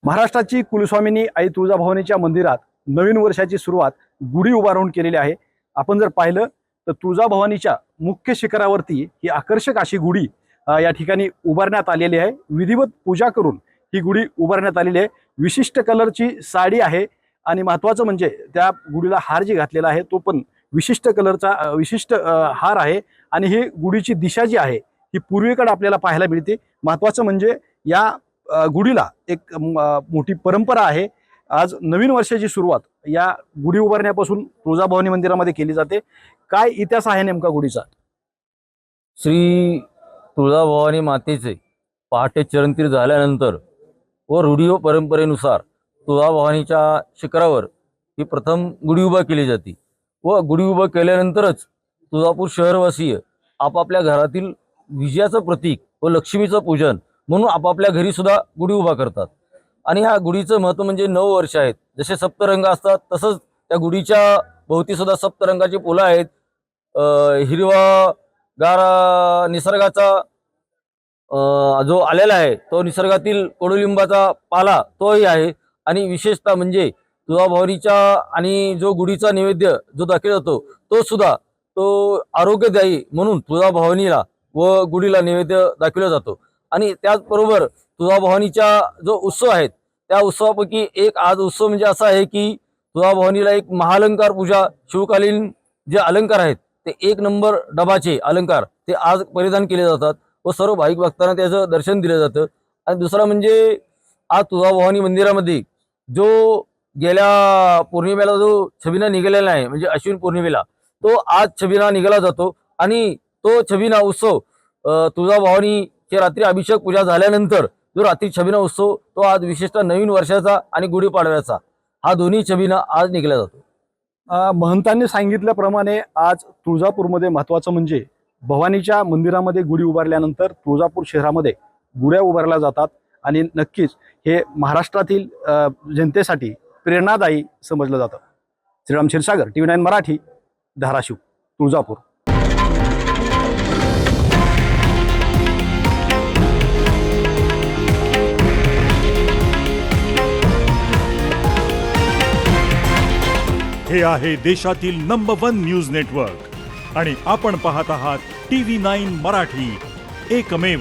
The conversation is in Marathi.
महाराष्ट्राची कुलस्वामिनी आई तुळजाभवानीच्या मंदिरात नवीन वर्षाची सुरुवात गुढी उभारून केलेली आहे। आपण जर पाहिलं तर तुळजाभवानीच्या मुख्य शिखरावरती ही आकर्षक अशी गुढी या ठिकाणी उभारण्यात आलेली आहे। विधिवत पूजा करून ही गुढी उभारण्यात आलेली आहे। विशिष्ट कलरची साडी आहे आणि महत्त्वाचं म्हणजे त्या गुढीला हार जी घातलेला आहे तो पण विशिष्ट कलरचा विशिष्ट हार आहे आणि ही गुढीची दिशा जी आहे ही पूर्वेकडे आपल्याला पाहायला मिळते। महत्त्वाचं म्हणजे या गुढीला एक मोठी परंपरा आहे। आज नवीन वर्षाची सुरुवात या गुढी उभारण्यापासून तुळजाभवानी मंदिरामध्ये केली जाते। काय इतिहास आहे नेमका गुढीचा? श्री तुळजाभवानी मातेचे पहाटे चरणतीर झाल्यानंतर व रूढी व परंपरेनुसार तुळजाभवानीच्या शिखरावर ही प्रथम गुढी उभा केली जाते व गुढी उभा केल्यानंतरच तुळजापूर शहरवासीय आपापल्या घरातील विजयाचं प्रतीक व लक्ष्मीचं पूजन म्हणून आपापल्या घरी सुद्धा गुढी उभा करतात। आणि ह्या गुढीचं महत्त्व म्हणजे 9 वर्ष आहेत। जसे सप्तरंग असतात तसंच त्या गुढीच्या भोवती सुद्धा सप्तरंगाची फुलं आहेत। हिरवा गार निसर्गाचा जो आलेला आहे तो निसर्गातील कडुलिंबाचा पाला तोही आहे। आणि विशेषतः म्हणजे तुळजाभवानीच्या आणि जो गुढीचा नैवेद्य जो दाखल जातो तो सुद्धा तो आरोग्यदायी म्हणून तुळजाभवानीला व गुढीला नैवेद्य दाखवला जातो। आणि त्याचबरोबर तुळजाभवानीच्या जो उत्सव आहेत त्या उत्सवापैकी एक आज उत्सव म्हणजे असा आहे की तुळजाभवानीला एक महाअलंकार पूजा शिवकालीन जे अलंकार आहेत ते 1 नंबर डबाचे अलंकार ते आज परिधान केले जातात व सर्व भाविक भक्तांना त्याचं दर्शन दिलं जातं। आणि दुसरा म्हणजे आज तुळजाभवानी मंदिरामध्ये जो गेल्या पौर्णिमेला जो छबिना निघालेला आहे म्हणजे अश्विन पौर्णिमेला तो आज छबिना निघाला जातो। आणि तो छबिना उत्सव तुळजाभवानीचे रात्री अभिषेक पूजा झाल्यानंतर जो रात्री छबिना उत्सव तो आज विशेषतः नवीन वर्षाचा आणि गुढीपाडव्याचा हा दोन्ही छबिना आज निघाला जातो। महंतांनी सांगितल्याप्रमाणे आज तुळजापूरमध्ये महत्त्वाचं म्हणजे भवानीच्या मंदिरामध्ये गुढी उभारल्यानंतर तुळजापूर शहरामध्ये गुढ्या उभारल्या जातात आणि नक्कीच हे महाराष्ट्रातील जनतेसाठी प्रेरणादायी समजलं जातं। श्रीराम क्षीरसागर TV9 मराठी, धाराशिव, तुळजापूर। हे आहे देशातील नंबर 1 न्यूज नेटवर्क आणि आपण पाहत आहात TV9 मराठी, एकमेव।